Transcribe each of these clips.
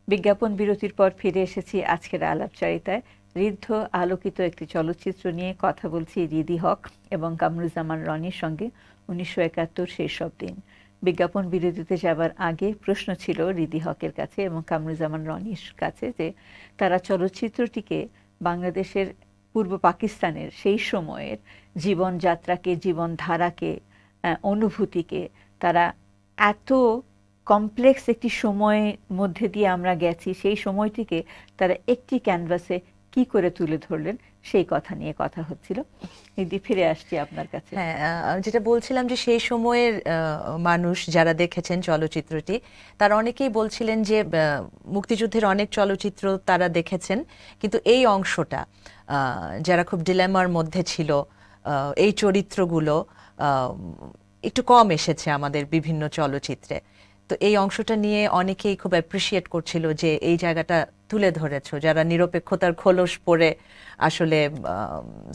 বিজ্ঞাপন বিরতির পর ফিরে এসেছি আজকের আলাপচারিতায়। ঋদ্ধ আলোকিত একটি চলচ্চিত্র নিয়ে কথা বলছি রিদি হক এবং কামরুজ্জামান রনির সঙ্গে। 1971 সেই সব দিন। বিজ্ঞাপন বিরতিতে যাবার আগে প্রশ্ন ছিল রিদি হকের কাছে এবং কামরুজ্জামান রনির কাছে যে তারা চলচ্চিত্রটিকে বাংলাদেশের পূর্ব পাকিস্তানের সেই সময়ের জীবনযাত্রাকে, জীবনধারাকে, অনুভূতিকে তারা এত কমপ্লেক্স একটি সময়ের মধ্যে দিয়ে আমরা গেছি, সেই সময়টিকে তারা একটি ক্যানভাসে কি করে তুলে ধরলেন সেই কথা নিয়ে কথা হচ্ছিল। দিদি, ফিরে আসছি আপনার কাছে। হ্যাঁ, যেটা বলছিলাম যে সেই সময়ের মানুষ যারা দেখেছেন চলচ্চিত্রটি তারা অনেকেই বলছিলেন যে মুক্তিযুদ্ধের অনেক চলচ্চিত্র তারা দেখেছেন, কিন্তু এই অংশটা যারা খুব ডিলেমার মধ্যে ছিল, এই চরিত্রগুলো একটু কম এসেছে আমাদের বিভিন্ন চলচ্চিত্রে। তো এই অংশটা নিয়ে অনেকেই খুব অ্যাপ্রিসিয়েট করছিল যে এই জায়গাটা তুলে ধরেছো, যারা নিরপেক্ষতার খোলস পরে আসলে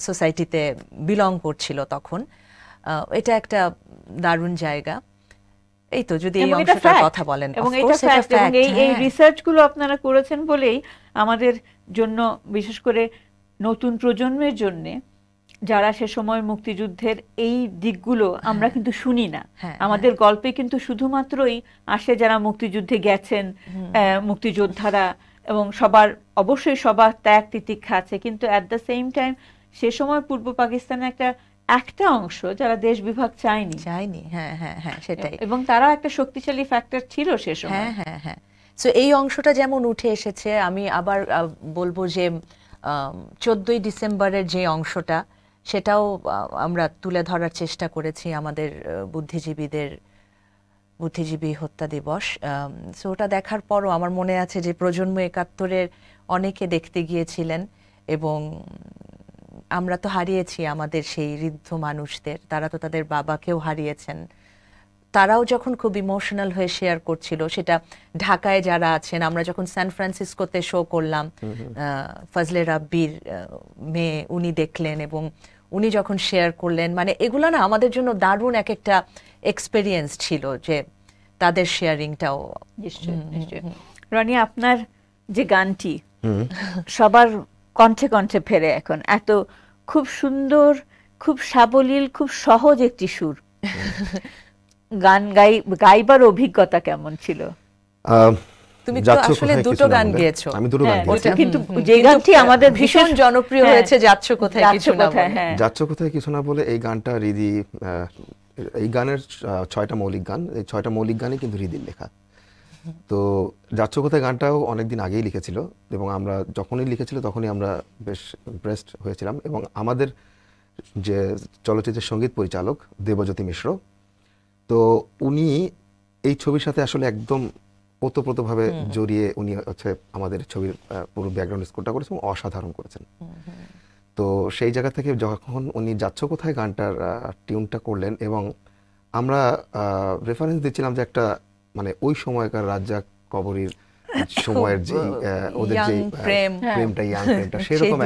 সোসাইটিতে বিলং করছিল তখন। এটা একটা দারুণ জায়গা। এই তো, যদি এই অংশটার কথা বলেন। এবং এই রিসার্চগুলো আপনারা করেছেন বলেই আমাদের জন্য, বিশেষ করে নতুন প্রজন্মের জন্য, যারা সে সময় মুক্তিযুদ্ধের এই দিকগুলো আমরা কিন্তু শুনি না। আমাদের গল্পে কিন্তু শুধুমাত্রই আসে যারা মুক্তিযুদ্ধে গেছেন, মুক্তিযোদ্ধারা, এবং অবশ্যই সবার ত্যাগ তিতিক্ষা আছে, কিন্তু অ্যাট দ্য সেম টাইম সে সময় পূর্ব পাকিস্তানের একটা অংশ যারা দেশ বিভাগ চায়নি। হ্যাঁ হ্যাঁ হ্যাঁ, সেটাই। এবং তারা একটা শক্তিশালী ফ্যাক্টর ছিল সে সময়। হ্যাঁ হ্যাঁ হ্যাঁ। সো এই অংশটা যেমন উঠে এসেছে, আমি আবার বলবো যে 14ই ডিসেম্বরের যে অংশটা, সেটাও আমরা তুলে ধরার চেষ্টা করেছি আমাদের বুদ্ধিজীবী হত্যা দিবস। সো ওটা দেখার পরও আমার মনে আছে যে প্রজন্ম 71-এর অনেকে দেখতে গিয়েছিলেন, এবং আমরা তো হারিয়েছি আমাদের সেই ঋদ্ধ মানুষদের, তারা তো তাদের বাবাকেও হারিয়েছেন। তারাও যখন খুব ইমোশনাল হয়ে শেয়ার করছিল, সেটা ঢাকায় যারা আছেন, আমরা যখন সান ফ্রান্সিসকোতে শো করলাম, ফজলে রাব্বির মেয়ে উনি দেখলেন এবং উনি যখন শেয়ার করলেন, মানে এগুলো না আমাদের জন্য দারুণ একটা এক্সপেরিয়েন্স ছিল, যে তাদের শেয়ারিংটাও। নিশ্চয়ই। রনি, আপনার যে গানটি সবার কণ্ঠে কণ্ঠে ফেরে এখন, এত খুব সুন্দর, খুব সাবলীল, খুব সহজ একটি সুর, গান গাইবার অভিজ্ঞতা কেমন ছিল? তুমি তো আসলে দুটো গান গেয়েছো। আমি দুটো গান গেয়েছি, কিন্তু যে গানটি আমাদের ভীষণ জনপ্রিয় হয়েছে, যাচ্ছ কোথায় কিছু না বলে। যাচ্ছ কোথায় কিছু না বলে, এই গানটা রিদি, এই গানের 6টা মৌলিক গান, এই 6টা মৌলিক গানই কিন্তু রিদির লেখা। তো যাচ্ছ কোথায় গানটাও অনেকদিন আগেই লিখেছিল, এবং আমরা যখনই লিখেছিল তখনই আমরা বেশ ইমপ্রেসড হয়েছিলাম। এবং আমাদের যে চলচ্চিত্রের সঙ্গীত পরিচালক দেবজ্যোতি মিশ্র, তো উনি এই ছবির সাথে আসলে একদম ওতপ্রোতভাবে জড়িয়ে উনি হচ্ছে আমাদের ছবির পুরো ব্যাকগ্রাউন্ড স্কোরটা করেছেন, অসাধারণ করেছেন। তো সেই জায়গা থেকে যখন উনি যাচ্ছ কোথায় গানটার টিউনটা করলেন, এবং আমরা রেফারেন্স দিচ্ছিলাম যে একটা, মানে ওই সময়কার রাজ্জাক কবরীর সময়ের যে ওদের যে প্রেমটা, ইয়াং প্রেমটা, সেরকম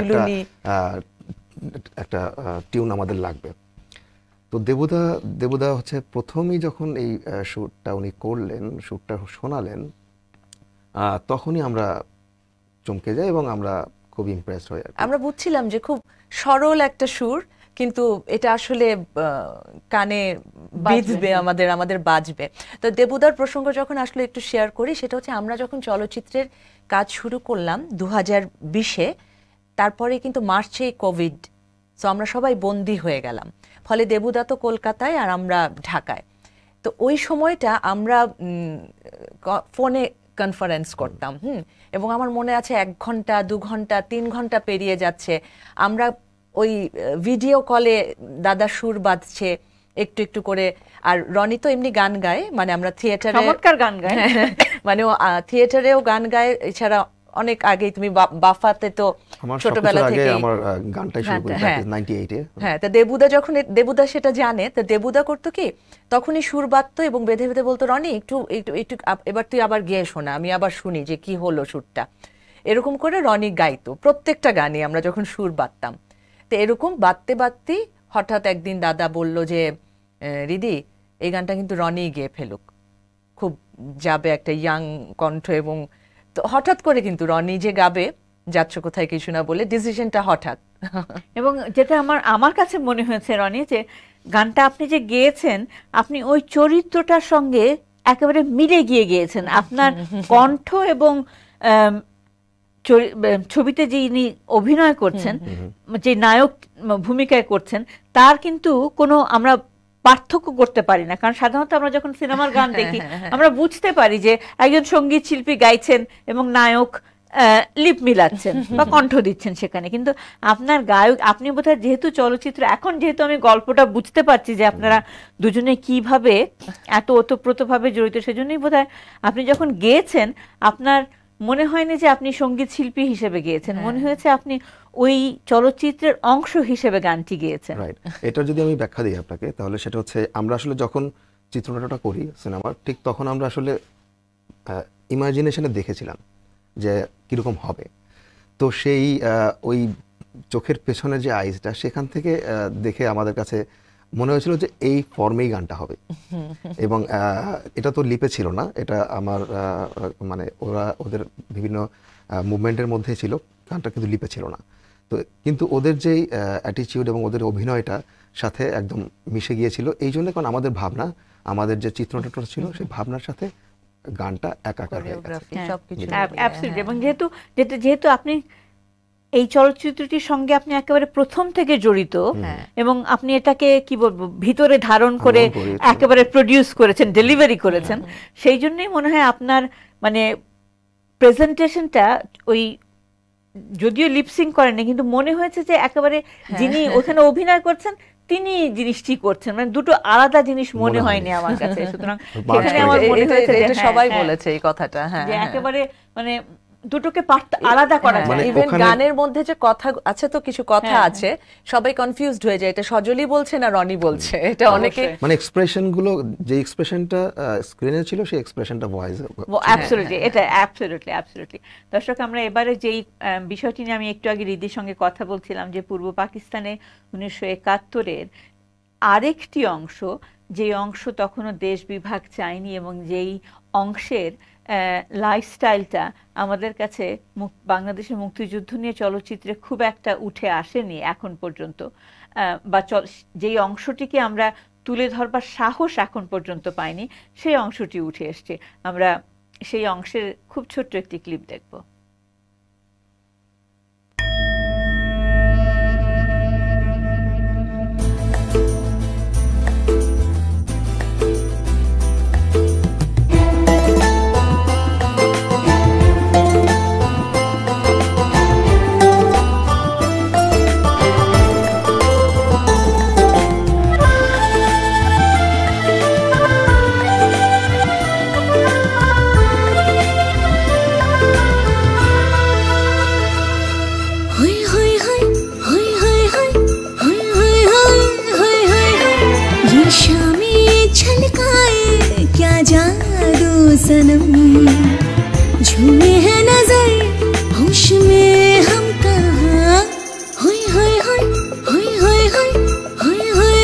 একটা টিউন আমাদের লাগবে। তো দেবুদা হচ্ছে প্রথমেই যখন এই শ্যুটটা উনি করলেন, শ্যুটটা শোনালেন, তখনই আমরা চমকে যাই এবং আমরা খুব ইমপ্রেসড হই। আমরা বুঝছিলাম যে খুব সরল একটা সুর, কিন্তু এটা আসলে কানে বিঁধবে, আমাদের বাজবে। তো দেবুদার প্রসঙ্গ যখন আসলে একটু শেয়ার করি, সেটা হচ্ছে আমরা যখন চলচ্চিত্রের কাজ শুরু করলাম 2020-এ, তারপরে কিন্তু মার্চে কোভিড, তো আমরা সবাই বন্দী হয়ে গেলাম। ফলে দেবুদা তো কলকাতায় আর আমরা ঢাকায়। তো ওই সময়টা আমরা ফোনে কনফারেন্স করতাম, এবং আমার মনে আছে 1 ঘন্টা, 2 ঘন্টা, 3 ঘন্টা পেরিয়ে যাচ্ছে, আমরা ওই ভিডিও কলে দাদা সুর বাঁধছে একটু একটু করে। আর রনি তো এমনি গান গায়, মানে আমরা থিয়েটারে গান গায়, মানে থিয়েটারেও গান গায়। এছাড়া অনেক আগে, তুমি বাফাতে তো ছোটবেলা থেকে আমার গানটাই শুরু করি 98-এ। হ্যাঁ, তা দেবুদা সেটা জানে। তা দেবুদা করতো কি, তখনই সুর বাঁধতো এবং বেঁধে বেঁধে বলতো, রনি একটু এবার তুই আবার গেয়ে শোনা, আমি আবার শুনি যে কি হলো সুরটা। এরকম করে রনি গাইতো প্রত্যেকটা গানে আমরা যখন সুর বাঁধতাম। তো এরকম বাঁধতে বাঁধতেই হঠাৎ একদিন দাদা বলল যে, রিদি এই গানটা কিন্তু রনি গেয়ে ফেলুক, খুব যাবে, একটা ইয়াং কণ্ঠ এবং তো হঠাৎ করে কিন্তু রনি যে গাবে যাচ্ছ কোথায় কিছু না বলে, ডিসিশনটা হঠাৎ। এবং যেটা আমার কাছে মনে হয়েছে রনি, যে গানটা আপনি যে গেয়েছেন, আপনি ওই চরিত্রটার সঙ্গে একেবারে মিলে গিয়ে গিয়েছেন। আপনার কণ্ঠ এবং ছবিতে যিনি অভিনয় করছেন, যে নায়ক ভূমিকায় করছেন, তার কিন্তু কোনো আমরা পার্থক্য করতে পারি না। কারণ সাধারণত আমরা যখন সিনেমার গান দেখি আমরা বুঝতে পারি যে একজন সঙ্গীত শিল্পী গাইছেন এবং নায়ক লিপ মিলাচ্ছেন বা কণ্ঠ দিচ্ছেন সেখানে। কিন্তু আপনার গায়ক, আপনি বোধহয় যেহেতু চলচ্চিত্র, এখন যেহেতু আমি গল্পটা বুঝতে পারছি যে আপনারা দুজনে কিভাবে এত ওতপ্রোতভাবে জড়িত, সেজন্যই বোধহয় আপনি যখন গেয়েছেন আপনার মনে হয়নি যে আপনি সঙ্গীত শিল্পী হিসেবে গেয়েছেন, মনে হয়েছে আপনি ওই চলচ্চিত্রের অংশ হিসেবে গানটি গেয়েছেন। রাইট। এটা যদি আমি ব্যাখ্যা দিই আপনাকে, তাহলে সেটা হচ্ছে আমরা আসলে যখন চিত্রনাট্যটা করি সিনেমার, ঠিক তখন আমরা আসলে ইমাজিনেশনে দেখেছিলাম যে কীরকম হবে। তো সেই ওই চোখের পেছনে যে আইসটা, সেখান থেকে দেখে আমাদের কাছে মনে হয়েছিল যে এই ফর্মেই গানটা হবে। এবং এটা তো লিপে ছিল না, এটা আমার মানে ওদের বিভিন্ন মুভমেন্টের মধ্যে ছিল, গানটা কিন্তু লিপে ছিল না। তো কিন্তু ওদের যেই অ্যাটিটিউড এবং ওদের অভিনয়টা সাথে একদম মিশে গিয়েছিল, এই জন্য, কারণ আমাদের ভাবনা, আমাদের যে চিত্রনাট্যটা ছিল, সেই ভাবনার সাথে গানটা একাকার হয়ে গেছে। এবং যেহেতু আপনি এই চলচ্চিত্রটির সঙ্গে আপনি একেবারে প্রথম থেকে জড়িত, এবং আপনি এটাকে কি বলবো ভিতরে ধারণ করে একেবারে প্রডিউস করেছেন, ডেলিভারি করেছেন, সেই জন্যই মনে হয় আপনার মানে প্রেজেন্টেশনটা ওই, যদিও লিপসিং করেন না, কিন্তু মনে হয়েছে যে একেবারে যিনি ওখানে অভিনয় করছেন তিনি জিনিসটি করছেন, মানে দুটো আলাদা জিনিস মনে হয়নি আমার কাছে। সুতরাং সেখানে আমার মনে হয়েছে যে সবাই বলেছে এই কথাটা, যে একেবারে মানে দুটোকে আলাদা করা যায়। ইভেন গানের মধ্যে যে কথা আছে, তো কিছু কথা আছে, সবাই কনফিউজড হয়ে যায়, এটা সজলি বলছে না রনি বলছে। এটা অনেকে মানে এক্সপ্রেশন গুলো, যে এক্সপ্রেশনটা স্ক্রিনে ছিল সেই এক্সপ্রেশনটা ভয়েসে। অ্যাবসলিউটলি, এটা অ্যাবসলিউটলি। দর্শক, আমরা এবারে যেই বিষয়টি নিয়ে আমি একটু আগে রিদির সঙ্গে কথা বলছিলাম, যে পূর্ব পাকিস্তানে 1971-এর আরেকটি অংশ, যে অংশ তখনও দেশ বিভাগ চায়নি এবং যেই অংশের লাইফস্টাইলটা আমাদের কাছে বাংলাদেশের মুক্তিযুদ্ধ নিয়ে চলচ্চিত্রে খুব একটা উঠে আসেনি এখন পর্যন্ত, বা যেই অংশটিকে আমরা তুলে ধরবার সাহস এখন পর্যন্ত পাইনি, সেই অংশটি উঠে এসছে। আমরা সেই অংশের খুব ছোট্ট একটি ক্লিপ দেখব। सनम झूमे है नजर, होश में हम कहाँ, होय होय होय होय होय होय होय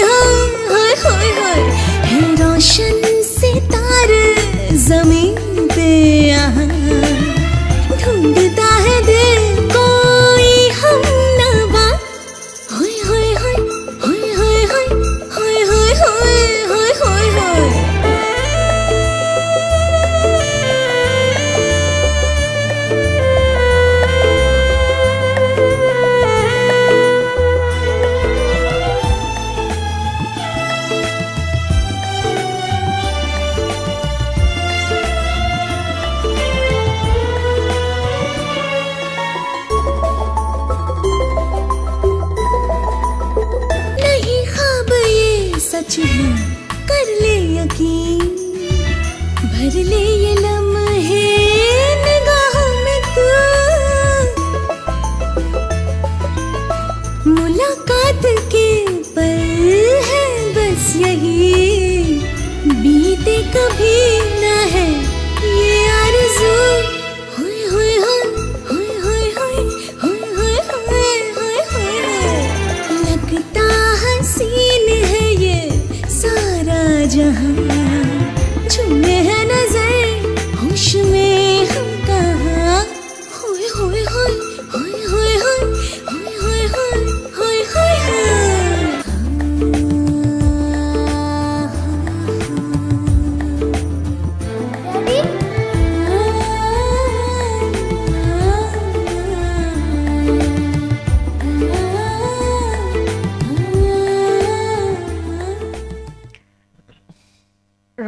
होय होय होय, है रोशन सितारे जमीन पे यहाँ, ढूंढता है दिल कोई हम नवा, होय होय होय होय होय होय होय होय होय होय होय। सच है कर ले यकीन, भर ले ये लम्हे निगाहों में तू, मुलाकात के पल है बस यही, बीते कभी ना है ये आरज़ू, होय होय होय होय होय होय होय होय होय होय, लगता हसीन है ये सारा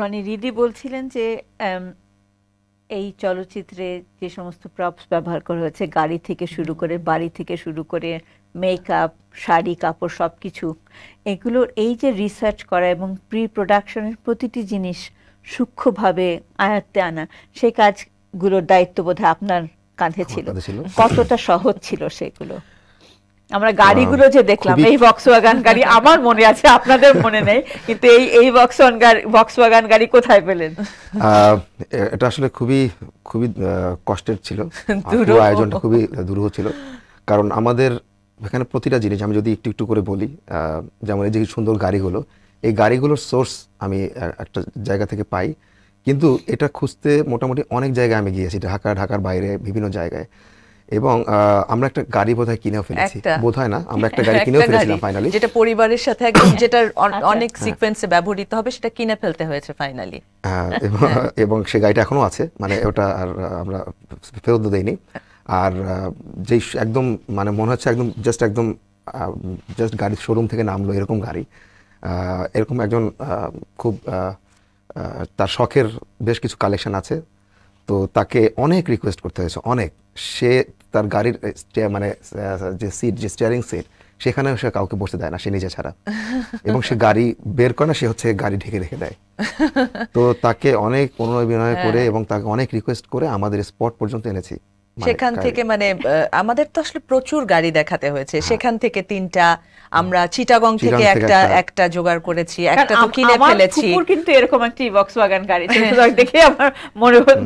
রনি, রিদি বলছিলেন যে এই চলচ্চিত্রে যে সমস্ত প্রপস ব্যবহার করা হয়েছে, গাড়ি থেকে শুরু করে, বাড়ি থেকে শুরু করে, মেকআপ, শাড়ি, কাপড়, সবকিছু, এগুলোর এই যে রিসার্চ করা এবং প্রি প্রোডাকশনের প্রতিটি জিনিস সূক্ষ্মভাবে আয়ত্তে আনা, সেই কাজগুলোর দায়িত্ব বোধহয় আপনার কাঁধে ছিল। কতটা সহজ ছিল সেগুলো? আমরা গাড়িগুলো যে দেখলাম, এই ভক্সওয়াগন গাড়ি আমার মনে আছে, আপনাদের মনে নেই, কিন্তু এই ভক্সওয়াগন গাড়ি কোথায় পেলেন? এটা আসলে খুবই খুবই কষ্টের ছিল, আয়োজনটা খুবই দুরূহ ছিল, কারণ আমাদের এখানে প্রতিটা জিনিস আমি যদি একটু একটু করে বলি, যেমন এই যে সুন্দর গাড়িগুলো, এই গাড়িগুলোর সোর্স আমি একটা জায়গা থেকে পাই, কিন্তু এটা খুঁজতে মোটামুটি অনেক জায়গায় আমি গিয়েছি, ঢাকার বাইরে বিভিন্ন জায়গায়, এবং আমরা একটা গাড়ি বোধহয় কিনেও ফেলেছি, বোধহয় না, আমরা একটা গাড়ি কিনেও ফেলেছিলাম ফাইনালি, যেটা পরিবারের সাথে একদম, যেটা অনেক সিকোয়েন্সে ব্যবহৃত হবে, সেটা কিনে ফেলতে হয়েছে ফাইনালি। এবং সেই গাড়িটা এখনো আছে, মানে ওটা আর আমরা ফেরত দেইনি। আর যেই একদম মানে মনে হচ্ছে একদম জাস্ট গাড়ির শোরুম থেকে নামলো এরকম গাড়ি, এরকম একজন খুব তার শখের বেশ কিছু কালেকশন আছে, তো তাকে অনেক রিকোয়েস্ট করতে হয়েছে, অনেক। সে তার গাড়ির মানে যে সিট, যে স্টিয়ারিং সিট, সেখানেও সে কাউকে বসতে দেয় না, সে নিজে ছাড়া, এবং সে গাড়ি বের করে না, সে হচ্ছে গাড়ি ঢেকে রেখে দেয়। তো তাকে অনেক অনুনয় বিনয় করে এবং তাকে অনেক রিকোয়েস্ট করে আমাদের স্পট পর্যন্ত এনেছি। সেখান থেকে মানে আমাদের তো আসলে প্রচুর গাড়ি দেখাতে হয়েছে, সেখান থেকে 3টা, আমরা চিটাগং থেকে একটা জোগাড় করেছি, একটা তো কিনে ফেলেছি। কিন্তু এরকম একটি ভক্সওয়াগন গাড়ি দেখে আমার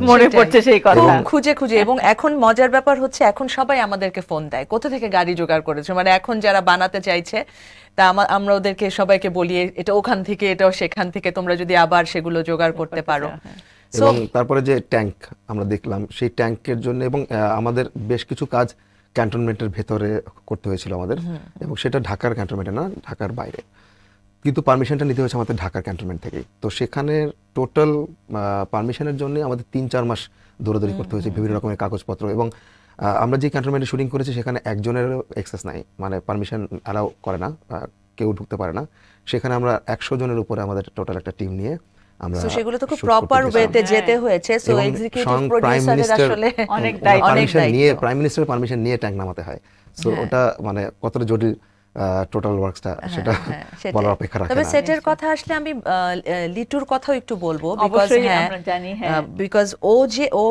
মনে পড়ছে সেই কথা, খুঁজে খুঁজে। এবং এখন মজার ব্যাপার হচ্ছে, এখন সবাই আমাদেরকে ফোন দেয়, কোথা থেকে গাড়ি জোগাড় করেছে, মানে এখন যারা বানাতে চাইছে, তা আমরা ওদেরকে সবাইকে বলি এটা ওখান থেকে, এটাও সেখান থেকে, তোমরা যদি আবার সেগুলো জোগাড় করতে পারো। এবং তারপরে যে ট্যাঙ্ক আমরা দেখলাম, সেই ট্যাঙ্কের জন্য, এবং আমাদের বেশ কিছু কাজ ক্যান্টনমেন্টের ভেতরে করতে হয়েছিল আমাদের, এবং সেটা ঢাকার ক্যান্টনমেন্টে না, ঢাকার বাইরে, কিন্তু পারমিশনটা নিতে হয়েছে আমাদের ঢাকার ক্যান্টনমেন্ট থেকেই। তো সেখানে টোটাল পারমিশনের জন্য আমাদের 3-4 মাস দৌড়াদৌড়ি করতে হয়েছে, বিভিন্ন রকমের কাগজপত্র। এবং আমরা যে ক্যান্টনমেন্টে শুটিং করেছি সেখানে একজনেরও অ্যাক্সেস নাই, মানে পারমিশন অ্যালাউ করে না, কেউ ঢুকতে পারে না। সেখানে আমরা 100 জনের উপরে আমাদের টোটাল একটা টিম নিয়ে সেগুলো তো খুব প্রপার ওয়েতে যেতে হয়েছে। সো এক্সিকিউটিভ প্রোডিউসারের আসলে অনেক দায়িত্ব, প্রাইম মিনিস্টারের পারমিশন নিয়ে ট্যাঙ্ক নামাতে হয়। সো ওটা মানে কতটা জটিল টোটাল ওয়ার্কসটা, সেটা বলার অপেক্ষা রাখে না। তবে সেটের কথা আসলে আমি লিটুর কথাও একটু বলবো, বিকজ ও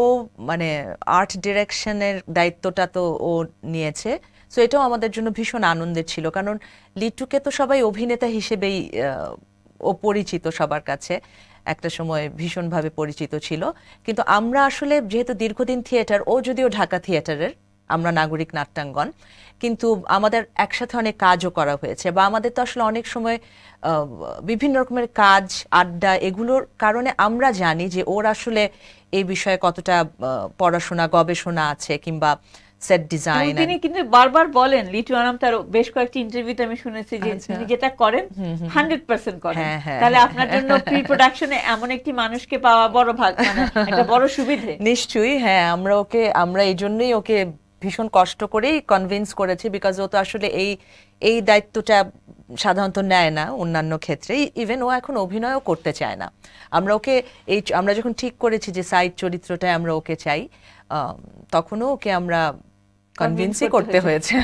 মানে আর্ট ডিরেকশনের দায়িত্বটা তো ও নিয়েছে। সো এটাও আমাদের জন্য ভীষণ আনন্দের ছিল, কারণ লিটুকে তো সবাই অভিনেতা হিসেবেই ও পরিচিত সবার কাছে, একটা সময় ভীষণভাবে পরিচিত ছিল। কিন্তু আমরা আসলে যেহেতু দীর্ঘদিন থিয়েটার, ও যদিও ঢাকা থিয়েটারের, আমরা নাগরিক নাট্যাঙ্গন, কিন্তু আমাদের একসাথে অনেক কাজও করা হয়েছে, বা আমাদের তো আসলে অনেক সময় বিভিন্ন রকমের কাজ, আড্ডা, এগুলোর কারণে আমরা জানি যে ওর আসলে এই বিষয়ে কতটা পড়াশোনা, গবেষণা আছে, কিংবা সেট ডিজাইন। তিনি কিন্তু বারবার বলেন, লিটু আনাম তার বেশ কয়েকটি ইন্টারভিউতে আমি শুনেছি যে তিনি যেটা করেন 100% করেন। তাহলে আপনার জন্য প্রি প্রোডাকশনে এমন একটি মানুষকে পাওয়া বড় ভাগ, মানে একটা বড় সুবিধে। নিশ্চয়ই, হ্যাঁ, আমরা এই জন্যই ওকে ভীষণ কষ্ট করেই কনভিন্স করেছি, বিকজ ও তো আসলে এই দায়িত্বটা সাধারণত নেয় না অন্যান্য ক্ষেত্রে। ইভেন ও এখন অভিনয়ও করতে চায় না। আমরা যখন ঠিক করেছি যে সাইড চরিত্রটায় আমরা ওকে চাই, তখনও ওকে আমরা কনভিন্সই করতে হয়েছে।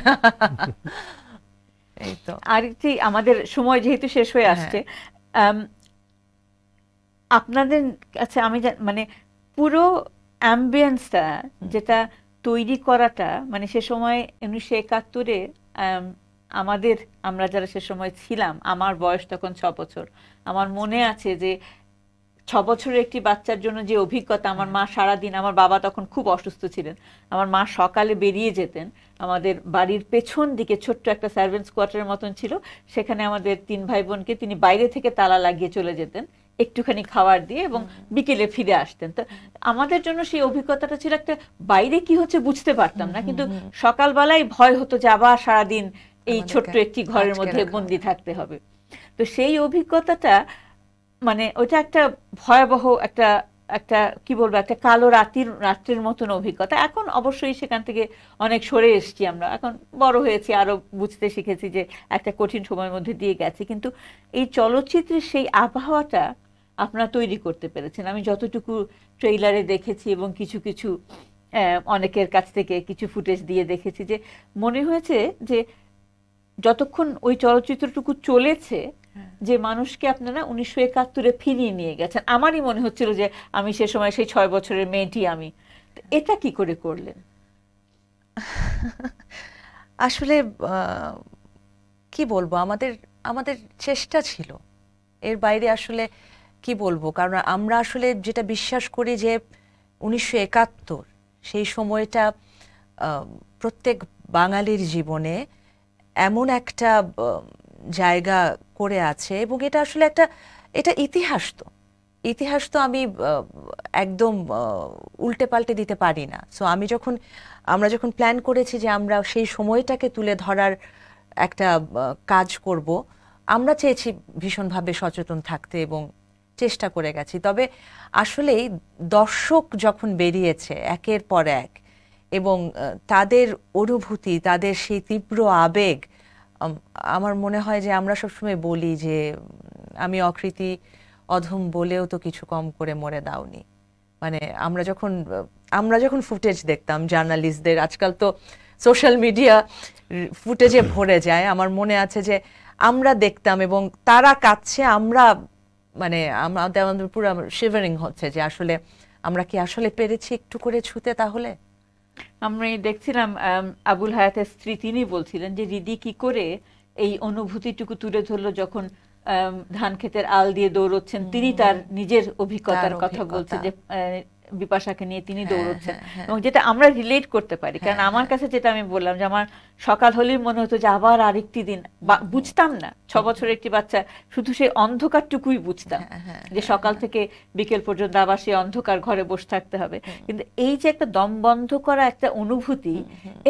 এই তো আরেকটি, আমাদের সময় যেহেতু শেষ হয়ে আসছে, আপনাদের কাছে আমি মানে পুরো অ্যাম্বিয়েন্সটা যেটা তৈরি করাটা, মানে সে সময় 1971-এ আমরা যারা সে সময় ছিলাম, আমার বয়স তখন 6 বছর, আমার মনে আছে যে 6 বছরের একটি বাচ্চার জন্য যে অভিজ্ঞতা, আমার মা সারাদিন, আমার বাবা তখন খুব অসুস্থ ছিলেন, আমার মা সকালে বেরিয়ে যেতেন, আমাদের বাড়ির পেছন দিকে ছোট্ট একটা সার্ভেন্টস কোয়ার্টারের মতন ছিল, সেখানে আমাদের 3 ভাই বোনকে তিনি বাইরে থেকে তালা লাগিয়ে চলে যেতেন একটুখানি খাবার দিয়ে, এবং বিকেলে ফিরে আসতেন। তো আমাদের জন্য সেই অভিজ্ঞতাটা ছিল একটা, বাইরে কি হচ্ছে বুঝতে পারতাম না, কিন্তু সকালবেলায় ভয় হতো যে আবার সারাদিন এই ছোট্ট একটি ঘরের মধ্যে বন্দি থাকতে হবে। তো সেই অভিজ্ঞতাটা, মানে ওটা একটা ভয়াবহ একটা কি বলবো, একটা কালো রাত্রির মতন অভিজ্ঞতা। এখন অবশ্যই সেখান থেকে অনেক সরে এসেছি, আমরা এখন বড় হয়েছি, আরো বুঝতে শিখেছি যে একটা কঠিন সময়ের মধ্যে দিয়ে গেছি, কিন্তু এই চলচ্চিত্রের সেই আবহাওয়াটা আপনারা তৈরি করতে পেরেছেন। আমি যতটুকু ট্রেইলারে দেখেছি এবং কিছু কিছু অনেকের কাছ থেকে কিছু ফুটেজ দিয়ে দেখেছি, যে মনে হয়েছে যে যতক্ষণ ওই চলচ্চিত্রটুকু চলেছে যে মানুষকে আপনারা 1971-এ ফিরিয়ে নিয়ে গেছেন। আমারই মনে হচ্ছিল যে আমি সে সময় সেই 6 বছরের মেয়েটি আমি। এটা কি করে করলেন? আসলে কি বলবো, আমাদের চেষ্টা ছিল, এর বাইরে আসলে কি বলবো। কারণ আমরা আসলে যেটা বিশ্বাস করি যে 1971 সেই সময়টা প্রত্যেক বাঙালির জীবনে এমন একটা জায়গা করে আছে, এবং এটা আসলে এটা ইতিহাস তো আমি একদম উল্টে পাল্টে দিতে পারি না। সো আমরা যখন প্ল্যান করেছি যে আমরা সেই সময়টাকে তুলে ধরার একটা কাজ করব, আমরা চেয়েছি ভীষণভাবে সচেতন থাকতে এবং চেষ্টা করে গেছি। তবে আসলেই দর্শক যখন বেরিয়েছে একের পর এক, এবং তাদের অনুভূতি, তাদের সেই তীব্র আবেগ, আমার মনে হয় যে আমরা সবসময় বলি যে আমি অকৃতি অধম বলেও তো কিছু কম করে মরে দাওনি। মানে আমরা যখন ফুটেজ দেখতাম জার্নালিস্টদের, আজকাল তো সোশ্যাল মিডিয়া ফুটেজে ভরে যায়, আমার মনে আছে যে আমরা দেখতাম এবং তারা কাঁদছে, আমাদের পুরো শিভারিং হচ্ছে যে আসলে আমরা কি আসলে পেরেছি একটু করে ছুতে। তাহলে আমরা দেখছিলাম আবুল হায়াতের স্ত্রী, তিনি বলছিলেন যে রিদি কি করে এই অনুভূতিটুকু তুলে ধরলো যখন ধান ক্ষেতের আল দিয়ে দৌড়চ্ছেন। তিনি তার নিজের অভিজ্ঞতার কথা বলছেন যে বিপাশাকে নিয়ে তিনি দৌড়চ্ছেন, এবং যেটা আমরা রিলেট করতে পারি। কারণ আমার কাছে যেটা আমি বললাম যে আমার সকাল হলেই মনে হতো যে আবার আরেকটি দিন, বুঝতাম না 6 বছরের একটি বাচ্চা, শুধু সেই অন্ধকারটুকুই বুঝতাম যে সকাল থেকে বিকেল পর্যন্ত আবার সেই অন্ধকার ঘরে বসে থাকতে হবে। কিন্তু এই যে একটা দম বন্ধ করা একটা অনুভূতি,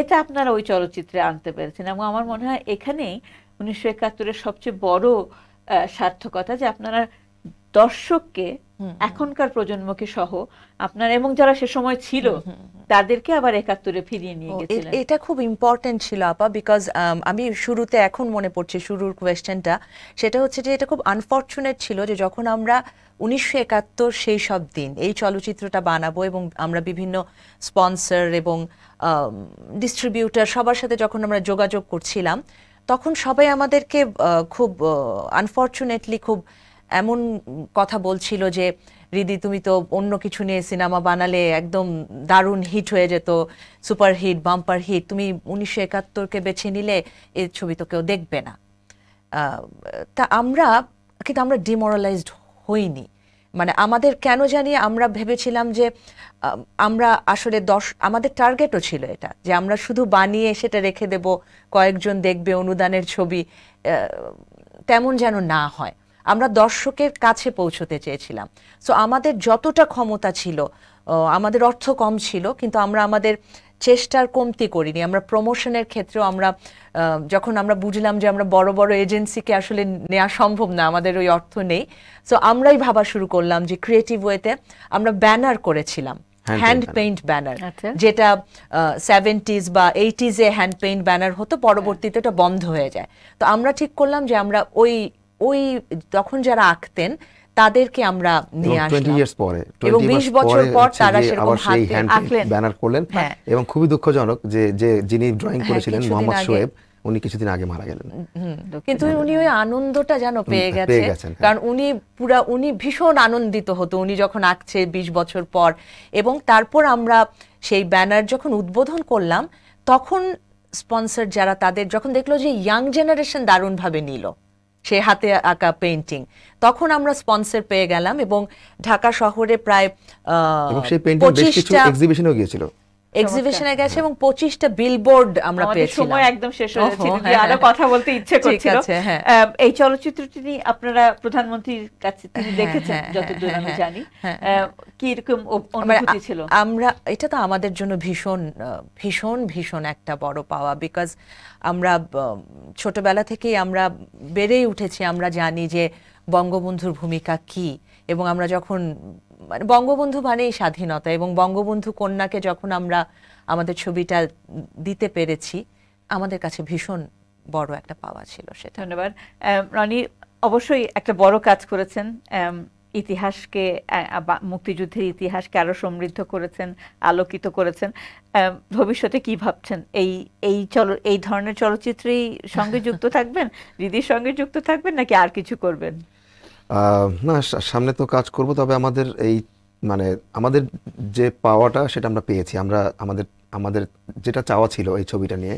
এটা আপনারা ওই চলচ্চিত্রে আনতে পেরেছেন। এবং আমার মনে হয় এখানেই 1971-এর সবচেয়ে বড় সার্থকতা, যে আপনারা দর্শককে, এখনকার প্রজন্মকে সহ আপনারা এবং যারা সে সময় ছিল তাদেরকে আবার 71-এ ফিরিয়ে নিয়ে গেছিলেন। এটা খুব ইম্পর্টেন্ট ছিল আপা, বিকজ আমি শুরুতে এখন মনে পড়ছে শুরুর কোয়েশ্চেনটা, সেটা হচ্ছে যে এটা খুব আনফর্চুনেট ছিল যে যখন আমরা 1971 সেই সব দিন এই চলচ্চিত্রটা বানাবো এবং আমরা বিভিন্ন স্পন্সর এবং ডিস্ট্রিবিউটার সবার সাথে যখন আমরা যোগাযোগ করছিলাম, তখন সবাই আমাদেরকে খুব আনফর্চুনেটলি খুব এমন কথা বলছিল যে রিদি তুমি তো অন্য কিছু নিয়ে সিনেমা বানালে একদম দারুণ হিট হয়ে যেত, সুপার হিট, বাম্পার হিট, তুমি 1971-কে বেছে নিলে এই ছবি তো কেউ দেখবে না। কিন্তু আমরা ডিমোরালাইজড হইনি। মানে আমাদের কেন জানি আমরা ভেবেছিলাম যে আমরা আসলে আমাদের টার্গেটও ছিল এটা, যে আমরা শুধু বানিয়ে সেটা রেখে দেব, কয়েকজন দেখবে, অনুদানের ছবি, তেমন যেন না হয়। আমরা দর্শকের কাছে পৌঁছতে চেয়েছিলাম। সো আমাদের যতটা ক্ষমতা ছিল, আমাদের অর্থ কম ছিল, কিন্তু আমরা আমাদের চেষ্টার কমতি করিনি। আমরা প্রমোশনের ক্ষেত্রেও যখন আমরা বুঝলাম যে আমরা বড় বড় এজেন্সিকে আসলে নেওয়া সম্ভব না, আমাদের ওই অর্থ নেই, সো আমরাই ভাবা শুরু করলাম যে ক্রিয়েটিভ ওয়েতে আমরা ব্যানার করেছিলাম, হ্যান্ড পেইন্ট ব্যানার, যেটা 70s বা 80s-এ হ্যান্ড পেইন্ট ব্যানার হতো, পরবর্তীতে এটা বন্ধ হয়ে যায়। তো আমরা ঠিক করলাম যে আমরা ওই তখন যারা আঁকতেন তাদেরকে আমরা নিয়ে আসলাম, 20 years পরে, এবং 20 বছর পর তারা সেরকম হাতে আঁকলেন, ব্যানার করলেন। এবং খুবই দুঃখজনক যে যিনি ড্রয়িং করেছিলেন মোহাম্মদ শোয়েব, উনি কিছুদিন আগে মারা গেলেন। কিন্তু উনি ওই আনন্দটা যেন পেয়ে গেছেন, কারণ উনি ভীষণ আনন্দিত হতো উনি যখন আঁকছে 20 বছর পর। এবং তারপর আমরা সেই ব্যানার যখন উদ্বোধন করলাম, তখন স্পন্সর যারা, তাদের যখন দেখলো যে ইয়াং জেনারেশন দারুণভাবে নিল সেই হাতে আঁকা পেইন্টিং, তখন আমরা স্পন্সর পেয়ে গেলাম। এবং ঢাকা শহরে প্রায় 25টা এক্সিবিশনে গেছে এবং 25টা বিলবোর্ড আমরা পেয়েছিলাম। সময় একদম শেষ হয়ে যাচ্ছে, আরো কথা বলতে ইচ্ছে করছিল। এই চলচ্চিত্রটি আপনারা প্রধানমন্ত্রীর কাছে তিনি দেখেছেন যতদূর আমি জানি, কি রকম অনুভূতি ছিল? এটা তো আমাদের জন্য ভীষণ ভীষণ ভীষণ একটা বড় পাওয়া, বিকজ আমরা ছোটবেলা থেকেই আমরা বেড়েই উঠেছি, আমরা জানি যে বঙ্গবন্ধুর ভূমিকা কি, এবং আমরা যখন বঙ্গবন্ধু মানেই স্বাধীনতা, এবং বঙ্গবন্ধু কন্যাকে যখন আমরা আমাদের ছবিটা দিতে পেরেছি, আমাদের কাছে ভীষণ বড় একটা পাওয়া ছিল সেটা। ধন্যবাদ রনি, অবশ্যই একটা বড় কাজ করেছেন। ইতিহাসকে মুক্তিযুদ্ধের ইতিহাসকে আরো সমৃদ্ধ করেছেন, আলোকিত করেছেন। ভবিষ্যতে কি ভাবছেন? এই ধরনের চলচ্চিত্রেই সঙ্গে যুক্ত থাকবেন, রিদির সঙ্গে যুক্ত থাকবেন, নাকি আর কিছু করবেন? না, সামনে তো কাজ করব, তবে আমাদের আমাদের যে পাওয়াটা সেটা আমরা পেয়েছি। আমাদের যেটা চাওয়া ছিল এই ছবিটা নিয়ে,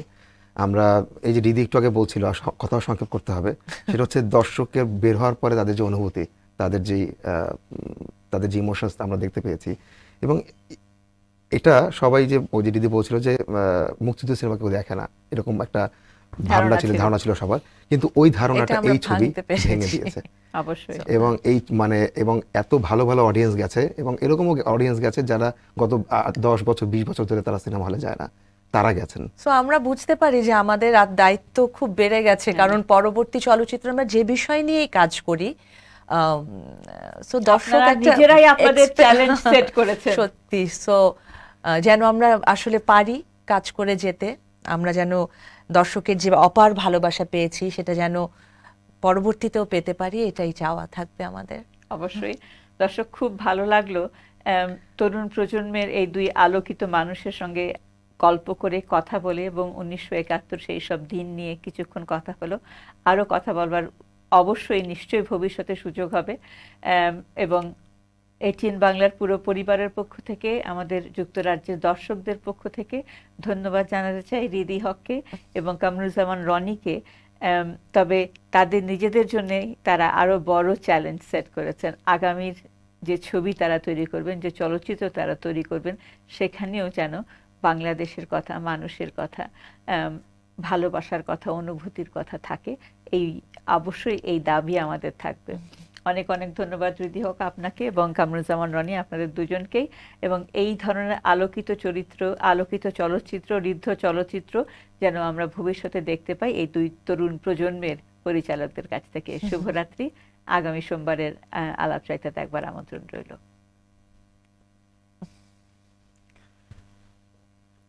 আমরা এই যে রিদি একটু আগে বলছিল, কথা সংক্ষেপ করতে হবে, সেটা হচ্ছে দর্শকের বের হওয়ার পরে তাদের যে অনুভূতি, তাদের যে ইমোশনস আমরা দেখতে পেয়েছি। এবং এটা সবাই যে ওই যে রিদি বলছিল যে মুক্তিযুদ্ধ সিনেমা কেউ দেখে না, এরকম একটা ধারণা ছিল সবার, কিন্তু ওই ধারণাটা এই ছবি ভেঙে দিয়েছে। অবশ্যই। এবং এত ভালো ভালো অডিয়েন্স গেছে, এবং এরকমও অডিয়েন্স গেছে যারা গত 10 বছর 20 বছর ধরে তারা সিনেমা হলে যায় না, তারা গেছেন। সো আমরা বুঝতে পারি যে আমাদের দায়িত্ব খুব বেড়ে গেছে, কারণ পরবর্তী চলচ্চিত্র আমরা যে বিষয় নিয়েই কাজ করি, সো দর্শক নিজেরাই আপনাদের চ্যালেঞ্জ সেট করেছেন। সত্যি। সো যেন আমরা আসলে পারি কাজ করে যেতে, আমরা যেন দর্শকের যে অপার ভালোবাসা পেয়েছি সেটা যেন পরবর্তীতেও পেতে পারি, এটাই চাওয়া থাকবে আমাদের। অবশ্যই। দর্শক, খুব ভালো লাগলো তরুণ প্রজন্মের এই দুই আলোকিত মানুষের সঙ্গে গল্প করে, কথা বলে, এবং 1971 সেই সব দিন নিয়ে কিছুক্ষণ কথা হলো। আরো কথা বলবার অবশ্যই নিশ্চয়ই ভবিষ্যতে সুযোগ হবে। এবং এটিএন বাংলার পুরো পরিবারের পক্ষ থেকে, আমাদের যুক্তরাজ্যের দর্শকদের পক্ষ থেকে ধন্যবাদ জানাতে চাই রিদি হককে এবং কামরুজ্জামান রনিকে। তবে তাদের নিজেদের জন্য তারা আরো বড় চ্যালেঞ্জ সেট করেছেন। আগামীর যে ছবি তারা তৈরি করবেন, যে চলচ্চিত্র তারা তৈরি করবেন, সেখানেও যেন বাংলাদেশের কথা, মানুষের কথা, ভালোবাসার কথা, অনুভূতির কথা থাকে। অবশ্যই এই দাবি আমাদের থাকবে। অনেক অনেক ধন্যবাদ রিদি হক আপনাকে এবং কামরুজ্জামান রনি, আপনাদের দুজনকেই। এবং এই ধরনের আলোকিত চরিত্র, আলোকিত চলচ্চিত্র, ঋদ্ধ চলচ্চিত্র যেন আমরা ভবিষ্যতে দেখতে পাই এই দুই তরুণ প্রজন্মের পরিচালকদের কাছ থেকে। শুভরাত্রি। আগামী সোমবারের আলাপচারিতাতে একবার আমন্ত্রণ রইল।